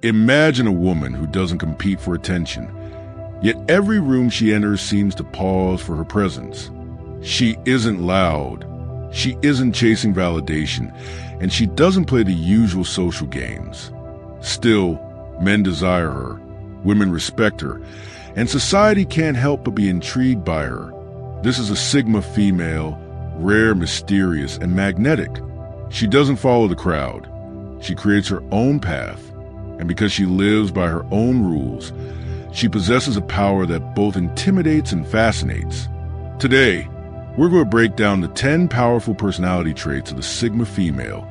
Imagine a woman who doesn't compete for attention, yet every room she enters seems to pause for her presence. She isn't loud, she isn't chasing validation, and she doesn't play the usual social games. Still, men desire her, women respect her, and society can't help but be intrigued by her. This is a Sigma female, rare, mysterious, and magnetic. She doesn't follow the crowd. She creates her own path, and because she lives by her own rules, she possesses a power that both intimidates and fascinates. Today, we're going to break down the 10 powerful personality traits of the Sigma female,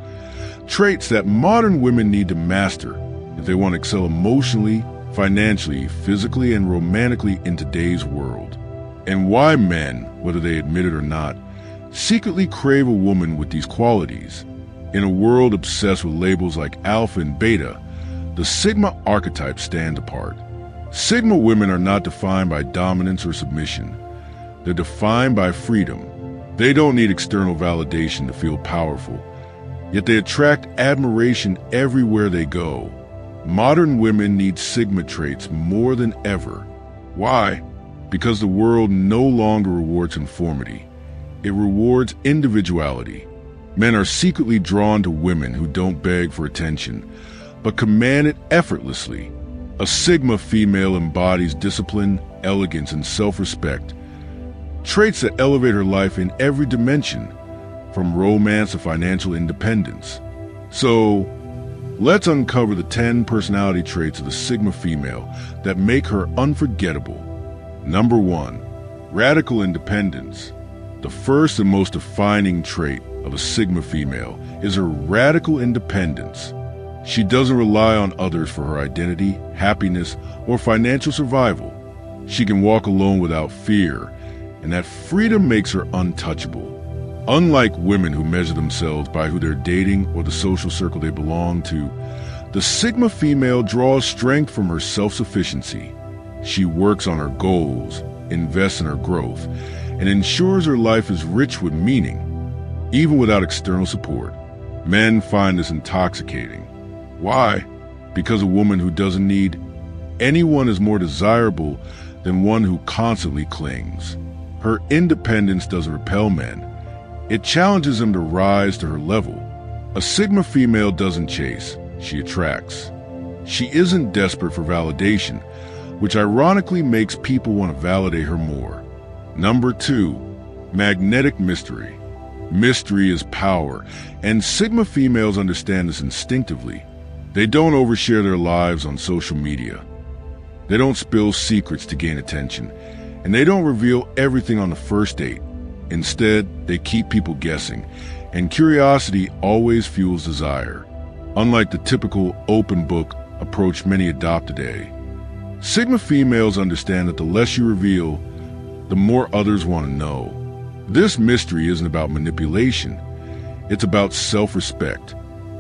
traits that modern women need to master if they want to excel emotionally, financially, physically, and romantically in today's world. And why men, whether they admit it or not, secretly crave a woman with these qualities. In a world obsessed with labels like alpha and beta, the Sigma archetype stands apart. Sigma women are not defined by dominance or submission. They're defined by freedom. They don't need external validation to feel powerful, yet they attract admiration everywhere they go. Modern women need Sigma traits more than ever. Why? Because the world no longer rewards conformity. It rewards individuality. Men are secretly drawn to women who don't beg for attention, but command it effortlessly. A Sigma female embodies discipline, elegance, and self-respect, traits that elevate her life in every dimension, from romance to financial independence. So, let's uncover the 10 personality traits of the Sigma female that make her unforgettable. Number 1, radical independence. The first and most defining trait of a Sigma female is her radical independence. She doesn't rely on others for her identity, happiness, or financial survival. She can walk alone without fear, and that freedom makes her untouchable. Unlike women who measure themselves by who they're dating or the social circle they belong to, the Sigma female draws strength from her self-sufficiency. She works on her goals, invests in her growth, and ensures her life is rich with meaning, even without external support. Men find this intoxicating. Why? Because a woman who doesn't need anyone is more desirable than one who constantly clings. Her independence doesn't repel men. It challenges them to rise to her level. A Sigma female doesn't chase, she attracts. She isn't desperate for validation, which ironically makes people want to validate her more. Number 2, magnetic mystery. Mystery is power, and Sigma females understand this instinctively. They don't overshare their lives on social media. They don't spill secrets to gain attention, and they don't reveal everything on the first date. Instead, they keep people guessing, and curiosity always fuels desire. Unlike the typical open book approach many adopt today, Sigma females understand that the less you reveal, the more others want to know. This mystery isn't about manipulation, it's about self-respect.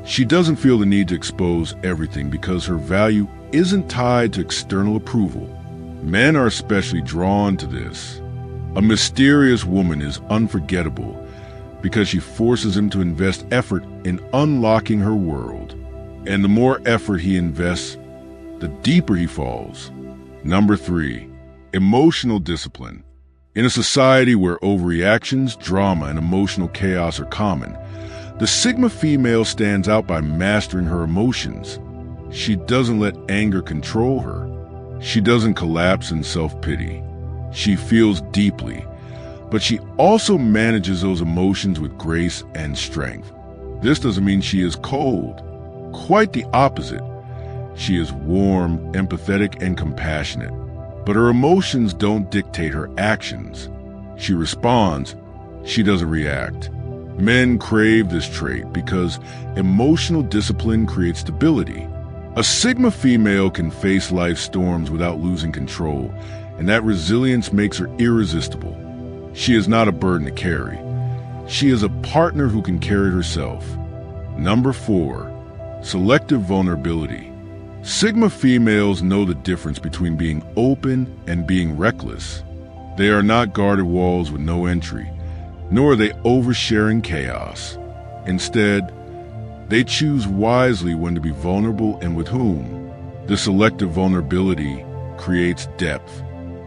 She doesn't feel the need to expose everything because her value isn't tied to external approval. Men are especially drawn to this. A mysterious woman is unforgettable because she forces him to invest effort in unlocking her world. And the more effort he invests, the deeper he falls. Number 3, emotional discipline. In a society where overreactions, drama, and emotional chaos are common, the Sigma female stands out by mastering her emotions. She doesn't let anger control her. She doesn't collapse in self-pity. She feels deeply, but she also manages those emotions with grace and strength. This doesn't mean she is cold. Quite the opposite. She is warm, empathetic, and compassionate. But her emotions don't dictate her actions. She responds, she doesn't react. Men crave this trait because emotional discipline creates stability. A Sigma female can face life's storms without losing control, and that resilience makes her irresistible. She is not a burden to carry. She is a partner who can carry it herself. Number 4, selective vulnerability. Sigma females know the difference between being open and being reckless. They are not guarded walls with no entry, nor are they oversharing chaos. Instead, they choose wisely when to be vulnerable and with whom. This selective vulnerability creates depth.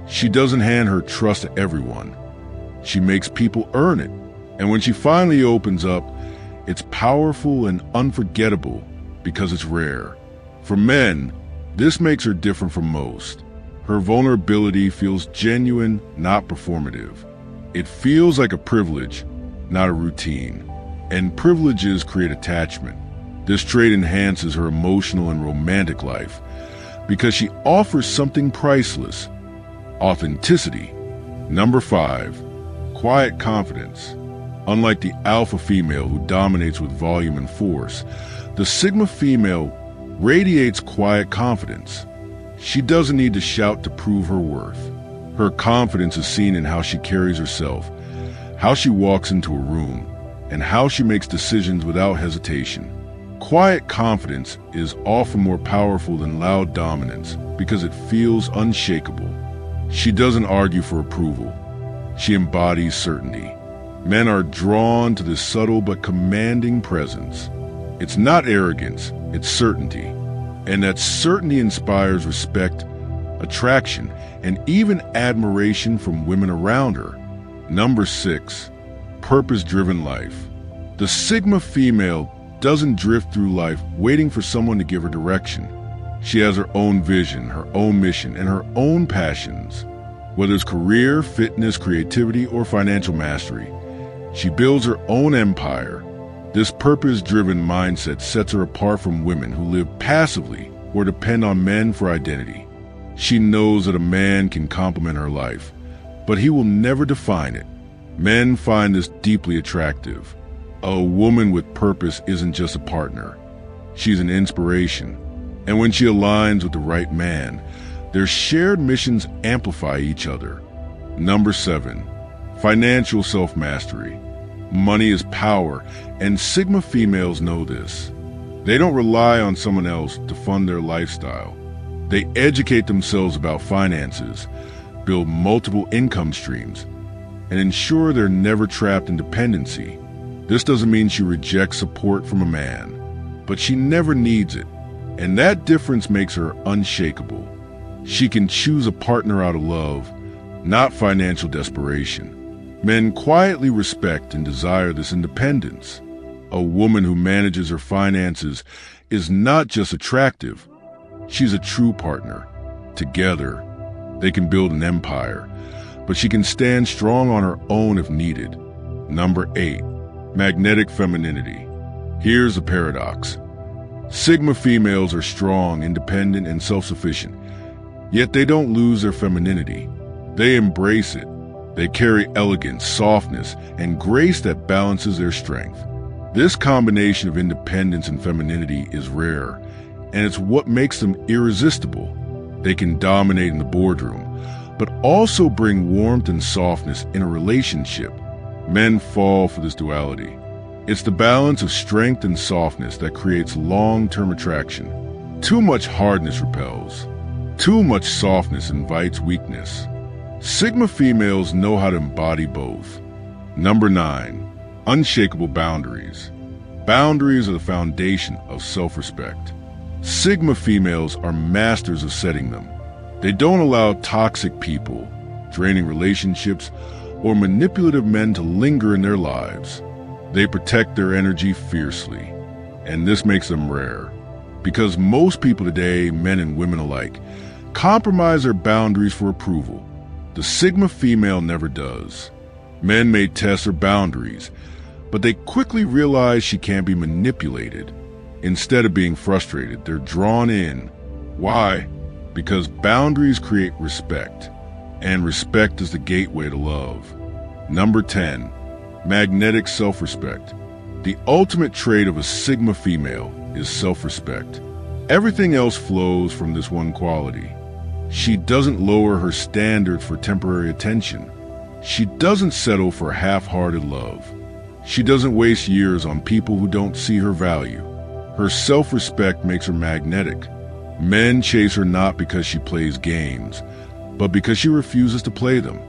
She doesn't hand her trust to everyone. She makes people earn it. And when she finally opens up, it's powerful and unforgettable because it's rare. For men, this makes her different from most. Her vulnerability feels genuine, not performative. It feels like a privilege, not a routine. And privileges create attachment. This trait enhances her emotional and romantic life because she offers something priceless: authenticity. Number 5, quiet confidence. Unlike the alpha female who dominates with volume and force, the sigma female radiates quiet confidence. She doesn't need to shout to prove her worth. Her confidence is seen in how she carries herself, how she walks into a room, and how she makes decisions without hesitation. Quiet confidence is often more powerful than loud dominance because it feels unshakable. She doesn't argue for approval. She embodies certainty. Men are drawn to this subtle but commanding presence. It's not arrogance, it's certainty. And that certainty inspires respect, attraction, and even admiration from women around her. Number 6, purpose-driven life. The sigma female doesn't drift through life waiting for someone to give her direction. She has her own vision, her own mission, and her own passions. Whether it's career, fitness, creativity, or financial mastery, she builds her own empire. This purpose-driven mindset sets her apart from women who live passively or depend on men for identity. She knows that a man can complement her life, but he will never define it. Men find this deeply attractive. A woman with purpose isn't just a partner. She's an inspiration. And when she aligns with the right man, their shared missions amplify each other. Number 7, financial self-mastery. Money is power, and sigma females know this. They don't rely on someone else to fund their lifestyle. They educate themselves about finances, build multiple income streams, and ensure they're never trapped in dependency. This doesn't mean she rejects support from a man, but she never needs it, and that difference makes her unshakable. She can choose a partner out of love, not financial desperation. Men quietly respect and desire this independence. A woman who manages her finances is not just attractive, she's a true partner. Together, they can build an empire, but she can stand strong on her own if needed. Number 8, magnetic femininity. Here's a paradox. Sigma females are strong, independent, and self-sufficient, yet they don't lose their femininity. They embrace it. They carry elegance, softness, and grace that balances their strength. This combination of independence and femininity is rare, and it's what makes them irresistible. They can dominate in the boardroom, but also bring warmth and softness in a relationship. Men fall for this duality. It's the balance of strength and softness that creates long-term attraction. Too much hardness repels. Too much softness invites weakness. Sigma females know how to embody both. Number 9, unshakable boundaries. Boundaries are the foundation of self-respect. Sigma females are masters of setting them. They don't allow toxic people, draining relationships, or manipulative men to linger in their lives. They protect their energy fiercely, and this makes them rare. Because most people today, men and women alike, compromise their boundaries for approval. The sigma female never does. Men may test her boundaries, but they quickly realize she can't be manipulated. Instead of being frustrated, they're drawn in. Why? Because boundaries create respect, and respect is the gateway to love. Number 10, magnetic self-respect. The ultimate trait of a sigma female is self-respect. Everything else flows from this one quality. She doesn't lower her standards for temporary attention. She doesn't settle for half-hearted love. She doesn't waste years on people who don't see her value. Her self-respect makes her magnetic. Men chase her not because she plays games, but because she refuses to play them.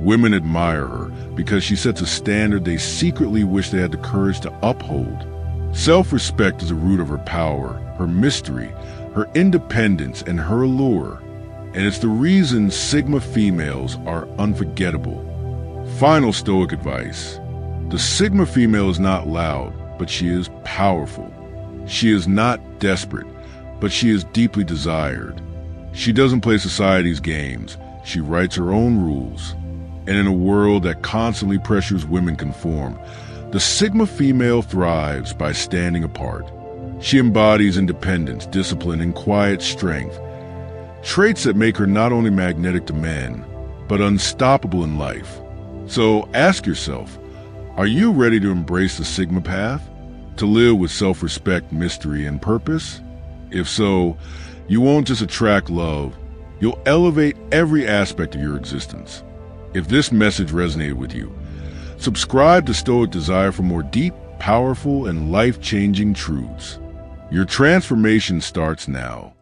Women admire her because she sets a standard they secretly wish they had the courage to uphold. Self-respect is the root of her power, her mystery, her independence, and her allure. And it's the reason Sigma females are unforgettable. Final Stoic advice. The Sigma female is not loud, but she is powerful. She is not desperate, but she is deeply desired. She doesn't play society's games. She writes her own rules. And in a world that constantly pressures women conform, the Sigma female thrives by standing apart. She embodies independence, discipline, and quiet strength, traits that make her not only magnetic to men, but unstoppable in life. So ask yourself, are you ready to embrace the Sigma path? To live with self-respect, mystery, and purpose? If so, you won't just attract love, you'll elevate every aspect of your existence. If this message resonated with you, subscribe to Stoic Desire for more deep, powerful, and life-changing truths. Your transformation starts now.